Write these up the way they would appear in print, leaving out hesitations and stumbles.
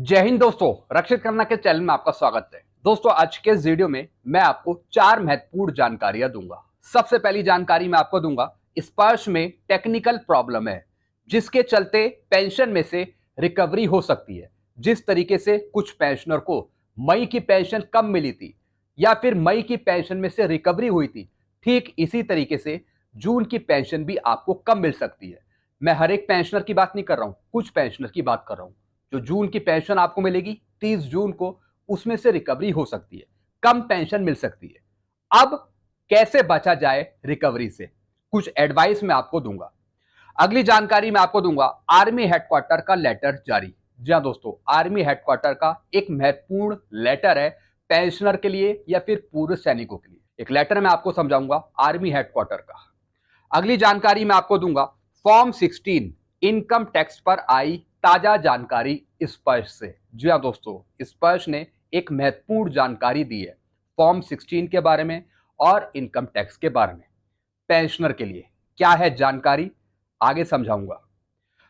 जय हिंद दोस्तों, रक्षित करना के चैनल में आपका स्वागत है। दोस्तों, आज के इस वीडियो में मैं आपको 4 महत्वपूर्ण जानकारियां दूंगा। सबसे पहली जानकारी मैं आपको दूंगा, स्पर्श में टेक्निकल प्रॉब्लम है जिसके चलते पेंशन में से रिकवरी हो सकती है। जिस तरीके से कुछ पेंशनर को मई की पेंशन कम मिली थी या फिर मई की पेंशन में से रिकवरी हुई थी, ठीक इसी तरीके से जून की पेंशन भी आपको कम मिल सकती है। मैं हर एक पेंशनर की बात नहीं कर रहा हूं, कुछ पेंशनर की बात कर रहा हूं। जो जून की पेंशन आपको मिलेगी 30 जून को, उसमें से रिकवरी हो सकती है, कम पेंशन मिल सकती है। अब कैसे बचा जाए रिकवरी से, कुछ एडवाइस मैं आपको दूंगा। अगली जानकारी मैं आपको दूंगा, आर्मी हेडक्वार्टर का लेटर जारी। जी हां दोस्तों, आर्मी हेडक्वार्टर का एक महत्वपूर्ण लेटर है पेंशनर के लिए या फिर पूर्व सैनिकों के लिए। एक लेटर मैं आपको समझाऊंगा आर्मी हेडक्वार्टर का। अगली जानकारी मैं आपको दूंगा, फॉर्म 16 इनकम टैक्स पर आई ताजा जानकारी स्पर्श से। जी हाँ दोस्तों, स्पर्श ने एक महत्वपूर्ण जानकारी दी है फॉर्म 16 के बारे में और इनकम टैक्स के बारे में। पेंशनर के लिए क्या है जानकारी, आगे समझाऊंगा।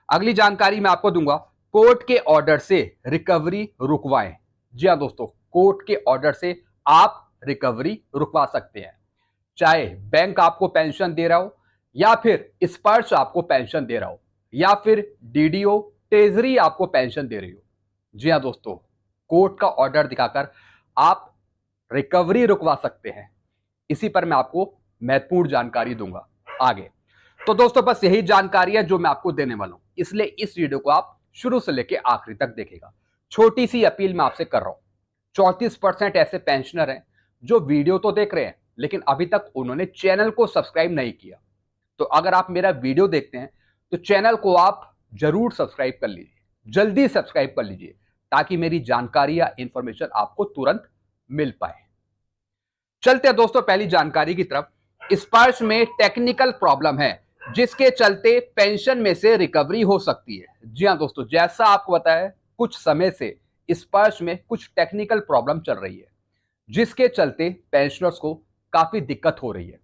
अगली जानकारी मैं आपको दूंगा, कोर्ट के ऑर्डर से रिकवरी रुकवाएं। जी हाँ दोस्तों, कोर्ट के ऑर्डर से आप रिकवरी रुकवा सकते हैं। चाहे बैंक आपको पेंशन दे रहा हो या फिर स्पर्श आपको पेंशन दे रहा हो या फिर डीडीओ ट्रेजरी आपको पेंशन दे रही हो। जी हाँ दोस्तों, कोर्ट का ऑर्डर दिखाकर आप रिकवरी रुकवा सकते हैं। इसी पर मैं आपको महत्वपूर्ण जानकारी दूंगा आगे। तो दोस्तों, बस यही जानकारी है जो मैं आपको देने वाला हूं, इसलिए इस वीडियो को आप शुरू से लेकर आखिरी तक देखेगा। छोटी सी अपील मैं आपसे कर रहा हूं, 34% ऐसे पेंशनर हैं जो वीडियो तो देख रहे हैं लेकिन अभी तक उन्होंने चैनल को सब्सक्राइब नहीं किया। तो अगर आप मेरा वीडियो देखते हैं तो चैनल को आप जरूर सब्सक्राइब कर लीजिए, जल्दी सब्सक्राइब कर लीजिए, ताकि मेरी जानकारी या इंफॉर्मेशन आपको तुरंत मिल पाए। चलते हैं दोस्तों पहली जानकारी की तरफ। स्पर्श में टेक्निकल प्रॉब्लम है जिसके चलते पेंशन में से रिकवरी हो सकती है। जी हां दोस्तों, जैसा आपको बताया, कुछ समय से स्पर्श में कुछ टेक्निकल प्रॉब्लम चल रही है जिसके चलते पेंशनर्स को काफी दिक्कत हो रही है।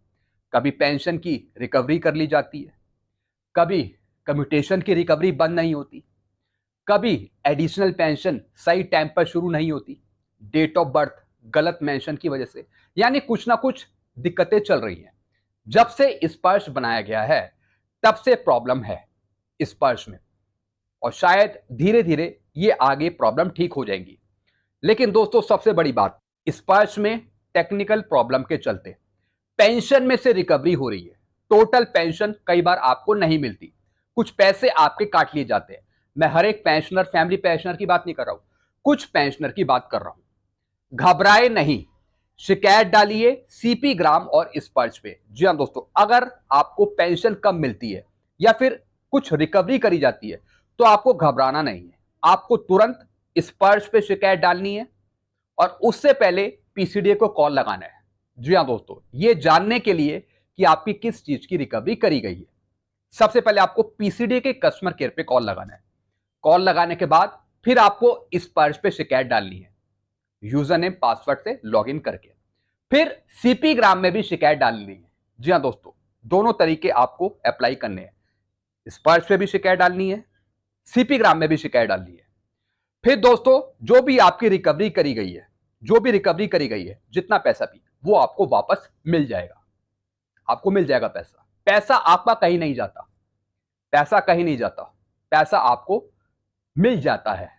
कभी पेंशन की रिकवरी कर ली जाती है, कभी कम्यूटेशन की रिकवरी बंद नहीं होती, कभी एडिशनल पेंशन सही टाइम पर शुरू नहीं होती, डेट ऑफ बर्थ गलत मेंशन की वजह से, यानी कुछ ना कुछ दिक्कतें चल रही हैं। जब से स्पर्श बनाया गया है तब से प्रॉब्लम है स्पर्श में, और शायद धीरे धीरे ये आगे प्रॉब्लम ठीक हो जाएंगी। लेकिन दोस्तों, सबसे बड़ी बात, स्पर्श में टेक्निकल प्रॉब्लम के चलते पेंशन में से रिकवरी हो रही है। टोटल पेंशन कई बार आपको नहीं मिलती, कुछ पैसे आपके काट लिए जाते हैं। मैं हर एक पेंशनर, फैमिली पेंशनर की बात नहीं कर रहा हूं, कुछ पेंशनर की बात कर रहा हूं। घबराए नहीं, शिकायत डालिए सीपी ग्राम और स्पर्श पे। जी हां दोस्तों, अगर आपको पेंशन कम मिलती है या फिर कुछ रिकवरी करी जाती है तो आपको घबराना नहीं है। आपको तुरंत स्पर्श पे शिकायत डालनी है और उससे पहले पीसीडीए को कॉल लगाना है। जी हां दोस्तों, ये जानने के लिए कि आपकी किस चीज की रिकवरी करी गई है। सबसे पहले आपको पीसीडीए के कस्टमर केयर पे कॉल लगाना है। कॉल लगाने के बाद फिर आपको स्पर्श पे शिकायत डालनी है, यूजर नेम पासवर्ड से लॉगिन करके। फिर सीपी ग्राम में भी शिकायत डालनी है। जी हां दोस्तों, दोनों तरीके आपको अप्लाई करने हैं। स्पर्श पे भी शिकायत डालनी है, सीपी ग्राम में भी शिकायत डालनी है। फिर दोस्तों, जो भी आपकी रिकवरी करी गई है, जो भी रिकवरी करी गई है, जितना पैसा भी, वो आपको वापस मिल जाएगा। आपको मिल जाएगा पैसा। पैसा आपका कहीं नहीं जाता, पैसा कहीं नहीं जाता, पैसा आपको मिल जाता है।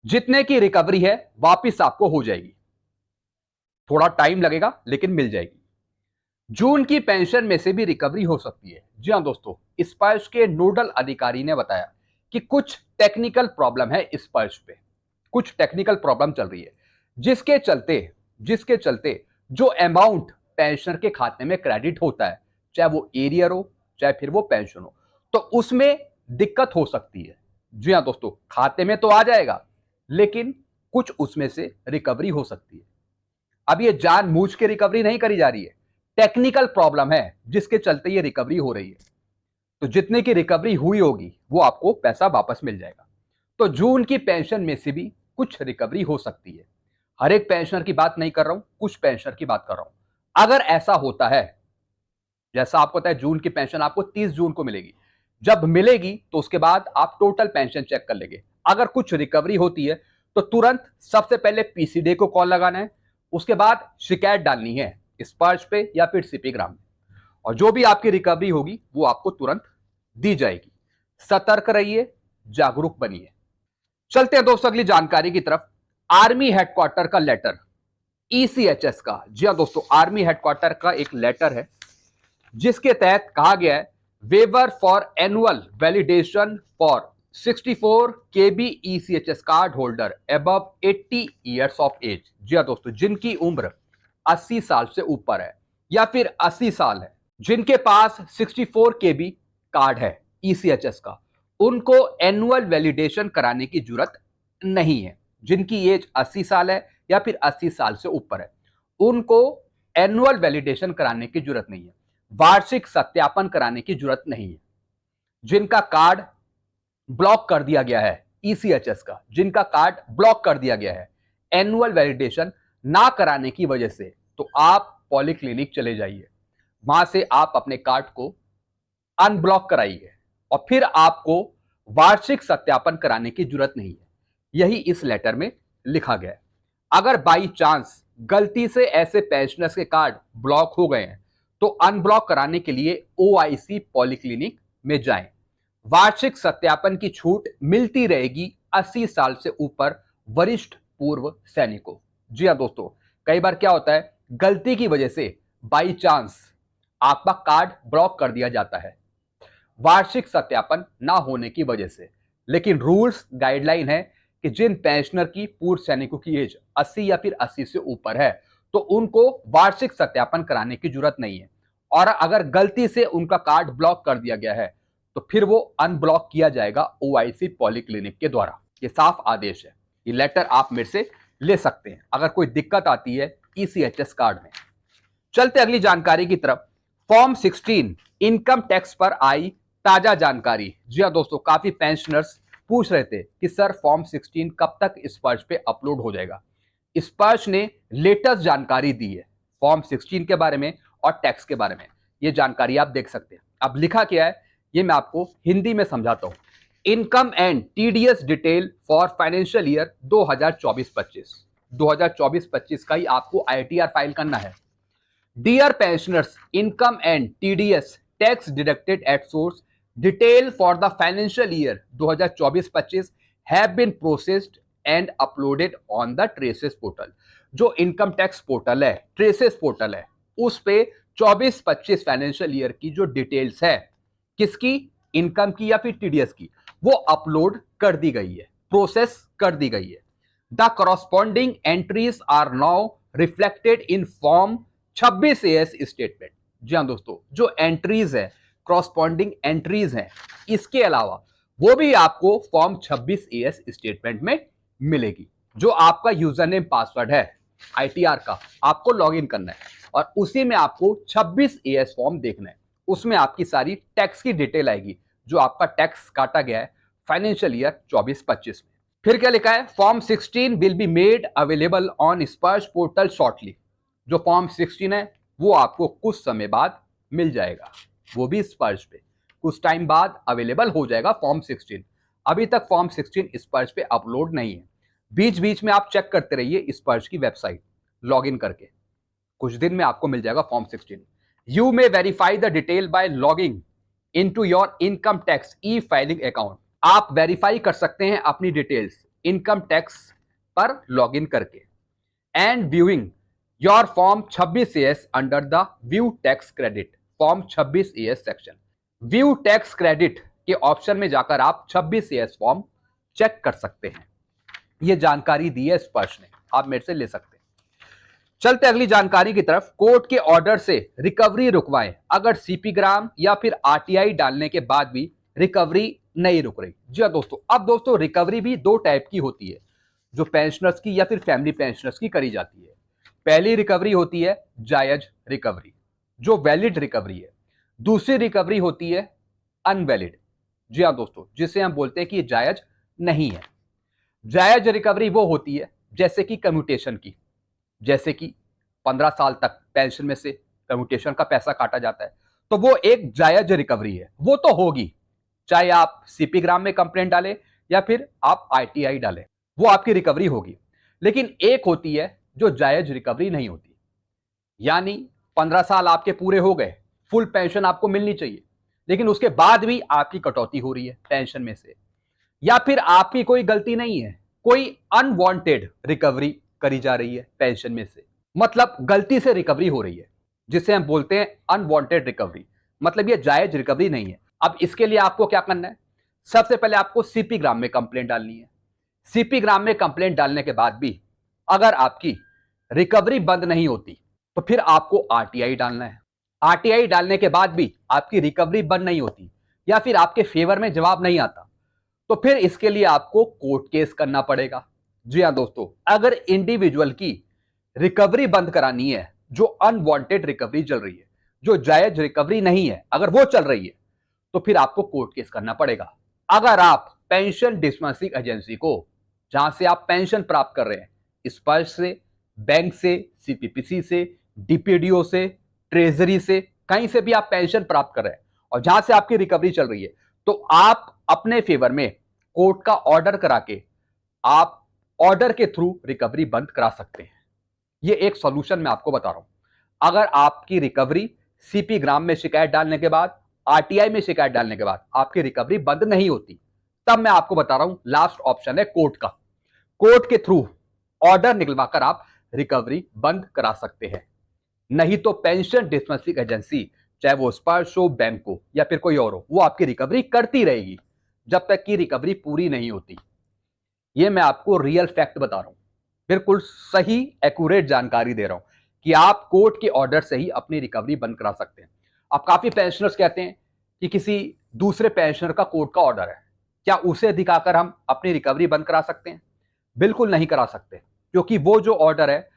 जितने की रिकवरी है वापस आपको हो जाएगी, थोड़ा टाइम लगेगा लेकिन मिल जाएगी। जून की पेंशन में से भी रिकवरी हो सकती है। जी हां दोस्तों, स्पर्श के नोडल अधिकारी ने बताया कि कुछ टेक्निकल प्रॉब्लम है स्पर्श पे, कुछ टेक्निकल प्रॉब्लम चल रही है जिसके चलते जो अमाउंट पेंशनर के खाते में क्रेडिट होता है, चाहे वो एरियर हो चाहे फिर वो पेंशन हो, तो उसमें दिक्कत हो सकती है। जी हां दोस्तों, खाते में तो आ जाएगा लेकिन कुछ उसमें से रिकवरी हो सकती है। अब ये जानबूझ के रिकवरी नहीं करी जा रही है, टेक्निकल प्रॉब्लम है जिसके चलते ये रिकवरी हो रही है। तो जितने की रिकवरी हुई होगी वो आपको पैसा वापस मिल जाएगा। तो जून की पेंशन में से भी कुछ रिकवरी हो सकती है। हर एक पेंशनर की बात नहीं कर रहा हूं, कुछ पेंशनर की बात कर रहा हूं। अगर ऐसा होता है, जैसा आपको पता है जून की पेंशन आपको 30 जून को मिलेगी, जब मिलेगी तो उसके बाद आप टोटल पेंशन चेक कर लेंगे। अगर कुछ रिकवरी होती है तो तुरंत सबसे पहले पीसीडी को कॉल लगाना है, उसके बाद शिकायत डालनी है स्पर्श पे या फिर सीपीग्राम में, और जो भी आपकी रिकवरी होगी वो आपको तुरंत दी जाएगी। सतर्क रहिए, जागरूक बनिए। चलते हैं दोस्तों अगली जानकारी की तरफ। आर्मी हेडक्वार्टर का लेटर, ईसीएचएस का। जी हां दोस्तों, आर्मी हेडक्वार्टर का एक लेटर है जिसके तहत कहा गया है waiver for annual validation for 64 KB ECHS card holder above 80 years of age. जी हां दोस्तों, जिनकी उम्र 80 साल से ऊपर है या फिर 80 साल है, जिनके पास 64 केबी कार्ड है ईसीएचएस का, उनको एनुअल वैलिडेशन कराने की जरूरत नहीं है। जिनकी एज 80 साल है या फिर 80 साल से ऊपर है, उनको एनुअल वैलिडेशन कराने की जरूरत नहीं है, वार्षिक सत्यापन कराने की जरूरत नहीं है। जिनका कार्ड ब्लॉक कर दिया गया है ईसीएचएस का, जिनका कार्ड ब्लॉक कर दिया गया है एनुअल वैलिडेशन ना कराने की वजह से, तो आप पॉलीक्लिनिक चले जाइए, वहां से आप अपने कार्ड को अनब्लॉक कराइए और फिर आपको वार्षिक सत्यापन कराने की जरूरत नहीं है। यही इस लेटर में लिखा गया है। अगर बाई चांस गलती से ऐसे पेंशनर्स के कार्ड ब्लॉक हो गए हैं तो अनब्लॉक कराने के लिए ओआईसी पॉलीक्लिनिक में जाएं। वार्षिक सत्यापन की छूट मिलती रहेगी 80 साल से ऊपर वरिष्ठ पूर्व सैनिकों। जी हां दोस्तों, कई बार क्या होता है, गलती की वजह से बाई चांस आपका कार्ड ब्लॉक कर दिया जाता है वार्षिक सत्यापन ना होने की वजह से, लेकिन रूल्स गाइडलाइन है कि जिन पेंशनर की पूर्व सैनिकों की एज 80 या फिर 80 से ऊपर है तो उनको वार्षिक सत्यापन कराने की जरूरत नहीं है, और अगर गलती से उनका कार्ड ब्लॉक कर दिया गया है तो फिर वो अनब्लॉक किया जाएगा ओआईसी पॉलीक्लिनिक के द्वारा। ये साफ आदेश है। ये लेटर आप मेरे से ले सकते हैं अगर कोई दिक्कत आती है ईसीएचएस कार्ड में। चलते अगली जानकारी की तरफ। फॉर्म 16 इनकम टैक्स पर आई ताजा जानकारी। जी हां दोस्तों, काफी पेंशनर्स पूछ रहे थे कि सर फॉर्म 16 कब तक स्पर्श पे अपलोड हो जाएगा। स्पर्श ने लेटेस्ट जानकारी दी है फॉर्म 16 के बारे में और टैक्स के बारे में। ये जानकारी आप देख सकते हैं। अब लिखा क्या है ये मैं आपको हिंदी में समझाता हूं। Income and TDS detail for financial year 2024-25 2024-25 का ही आपको आईटीआर फाइल करना है। Dear pensioners, income and TDS tax deducted at source detail for the financial year 2024-25 have been processed and uploaded on the traces portal. जो income tax portal है, traces portal है, उस पे 24-25 फाइनेंशियल ईयर की जो details है, किसकी, income की या फिर टीडीएस की, वो अपलोड कर दी गई है, प्रोसेस कर दी गई है। The corresponding entries are now reflected in form 26 AS statement. जी हाँ दोस्तों, जो एंट्रीज है, करॉस्पॉन्डिंग एंट्रीज हैं, इसके अलावा वो भी आपको फॉर्म 26 एएस स्टेटमेंट में मिलेगी। जो आपका यूजर नेम पासवर्ड है आईटीआर का, आपको लॉगिन करना है और उसी में आपको 26 एएस फॉर्म देखना है। उसमें आपकी सारी टैक्स की डिटेल आएगी जो आपका टैक्स काटा गया है फाइनेंशियल ईयर 24-25 में। फिर क्या लिखा है, form 16 will be made available on स्पर्श पोर्टल शॉर्टली। जो फॉर्म 16 है वो आपको कुछ समय बाद मिल जाएगा, वो भी स्पर्श पे कुछ टाइम बाद अवेलेबल हो जाएगा फॉर्म 16। अभी तक फॉर्म 16 स्पर्श पे अपलोड नहीं है। बीच बीच में आप चेक करते रहिए स्पर्श की वेबसाइट लॉगिन करके, कुछ दिन में आपको मिल जाएगा form 16। You may verify the detail by logging into your income tax e-filing account। आप वेरीफाई कर सकते हैं अपनी डिटेल्स इनकम टैक्स पर लॉगिन करके। And viewing your form 26 as under the view tax credit, form 26 as section. View tax credit के option में जाकर आप 26 एएस फॉर्म चेक कर सकते हैं। यह जानकारी दी है स्पर्श ने, आप मेरे से ले सकते हैं। चलते अगली जानकारी की तरफ। कोर्ट के ऑर्डर से रिकवरी रुकवाएं अगर सीपीग्राम या फिर आरटीआई डालने के बाद भी रिकवरी नहीं रुक रही। जी हाँ दोस्तों, अब दोस्तों रिकवरी भी दो टाइप की होती है जो पेंशनर्स की या फिर फैमिली पेंशनर्स की करी जाती है। पहली रिकवरी होती है जायज रिकवरी, जो वैलिड रिकवरी है। दूसरी रिकवरी होती है अनवैलिड। जी हाँ दोस्तों, जिसे हम बोलते हैं कि ये जायज नहीं है। जायज रिकवरी वो होती है जैसे कि कम्यूटेशन की, जैसे कि 15 साल तक पेंशन में से कम्यूटेशन का पैसा काटा जाता है, तो वो एक जायज रिकवरी है। वो तो होगी चाहे आप सीपीग्राम में कंप्लेंट डालें या फिर आप ITI डालें, वो आपकी रिकवरी होगी। लेकिन एक होती है जो जायज रिकवरी नहीं होती, यानी 15 साल आपके पूरे हो गए, फुल पेंशन आपको मिलनी चाहिए, लेकिन उसके बाद भी आपकी कटौती हो रही है पेंशन में से, या फिर आपकी कोई गलती नहीं है, कोई अनवांटेड रिकवरी करी जा रही है पेंशन में से, मतलब गलती से रिकवरी हो रही है, जिसे हम बोलते हैं अनवांटेड रिकवरी, मतलब ये जायज रिकवरी नहीं है। अब इसके लिए आपको क्या करना है? सबसे पहले आपको सीपी ग्राम में कंप्लेंट डालनी है। सीपी ग्राम में कंप्लेंट डालने के बाद भी अगर आपकी रिकवरी बंद नहीं होती तो फिर आपको आरटीआई डालना है। आरटीआई डालने के बाद भी आपकी रिकवरी बंद नहीं होती या फिर आपके फेवर में जवाब नहीं आता तो फिर इसके लिए आपको कोर्ट केस करना पड़ेगा। जी हाँ दोस्तों, अगर इंडिविजुअल की रिकवरी बंद करानी है, जो अनवांटेड रिकवरी चल रही है, जो जायज रिकवरी नहीं है, अगर वो चल रही है तो फिर आपको कोर्ट केस करना पड़ेगा। अगर आप पेंशन डिस्बर्सिंग एजेंसी को, जहां से आप पेंशन प्राप्त कर रहे हैं, स्पर्श से, बैंक से, सीपीपीसी से, डीपीडीओ से, ट्रेजरी से, कहीं से भी आप पेंशन प्राप्त कर रहे हैं और जहां से आपकी रिकवरी चल रही है, तो आप अपने फेवर में कोर्ट का ऑर्डर करा के आप ऑर्डर के थ्रू रिकवरी बंद करा सकते हैं। ये एक सॉल्यूशन मैं आपको बता रहा हूं। अगर आपकी रिकवरी सीपी ग्राम में शिकायत डालने के बाद, आरटीआई में शिकायत डालने के बाद आपकी रिकवरी बंद नहीं होती, तब मैं आपको बता रहा हूं लास्ट ऑप्शन है कोर्ट का। कोर्ट के थ्रू ऑर्डर निकलवाकर आप रिकवरी बंद करा सकते हैं। नहीं तो पेंशन डिस्बर्सिंग एजेंसी, चाहे वो स्पर्श हो, बैंक हो या फिर कोई और हो, वो आपकी रिकवरी करती रहेगी जब तक कि रिकवरी पूरी नहीं होती। ये मैं आपको रियल फैक्ट बता रहा हूं, बिल्कुल सही एक्यूरेट जानकारी दे रहा हूं कि आप कोर्ट के ऑर्डर से ही अपनी रिकवरी बंद करा सकते हैं। अब काफी पेंशनर्स कहते हैं कि किसी दूसरे पेंशनर का कोर्ट का ऑर्डर है, क्या उसे दिखाकर हम अपनी रिकवरी बंद करा सकते हैं? बिल्कुल नहीं करा सकते, क्योंकि वो जो ऑर्डर है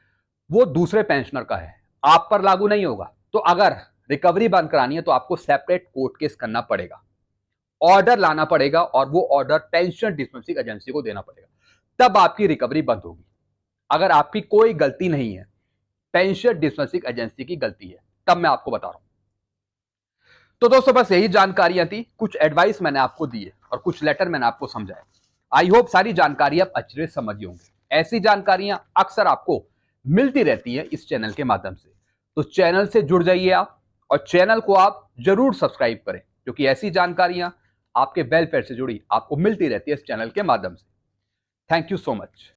वो दूसरे पेंशनर का है, आप पर लागू नहीं होगा। तो अगर रिकवरी बंद करानी है तो आपको सेपरेट कोर्ट केस करना पड़ेगा, ऑर्डर लाना पड़ेगा और वो ऑर्डर पेंशन डिस्बर्सिंग एजेंसी को देना पड़ेगा, तब आपकी रिकवरी बंद होगी। अगर आपकी कोई गलती नहीं है, पेंशन डिस्बर्सिंग एजेंसी की गलती है, तब मैं आपको बता रहा हूं। तो दोस्तों बस यही जानकारियां थी, कुछ एडवाइस मैंने आपको दी है और कुछ लेटर मैंने आपको समझाया। आई होप सारी जानकारी आप अच्छे से समझ होंगे। ऐसी जानकारियां अक्सर आपको मिलती रहती है इस चैनल के माध्यम से, तो चैनल से जुड़ जाइए आप और चैनल को आप जरूर सब्सक्राइब करें, क्योंकि ऐसी जानकारियां आपके वेलफेयर से जुड़ी आपको मिलती रहती है इस चैनल के माध्यम से। Thank you so much.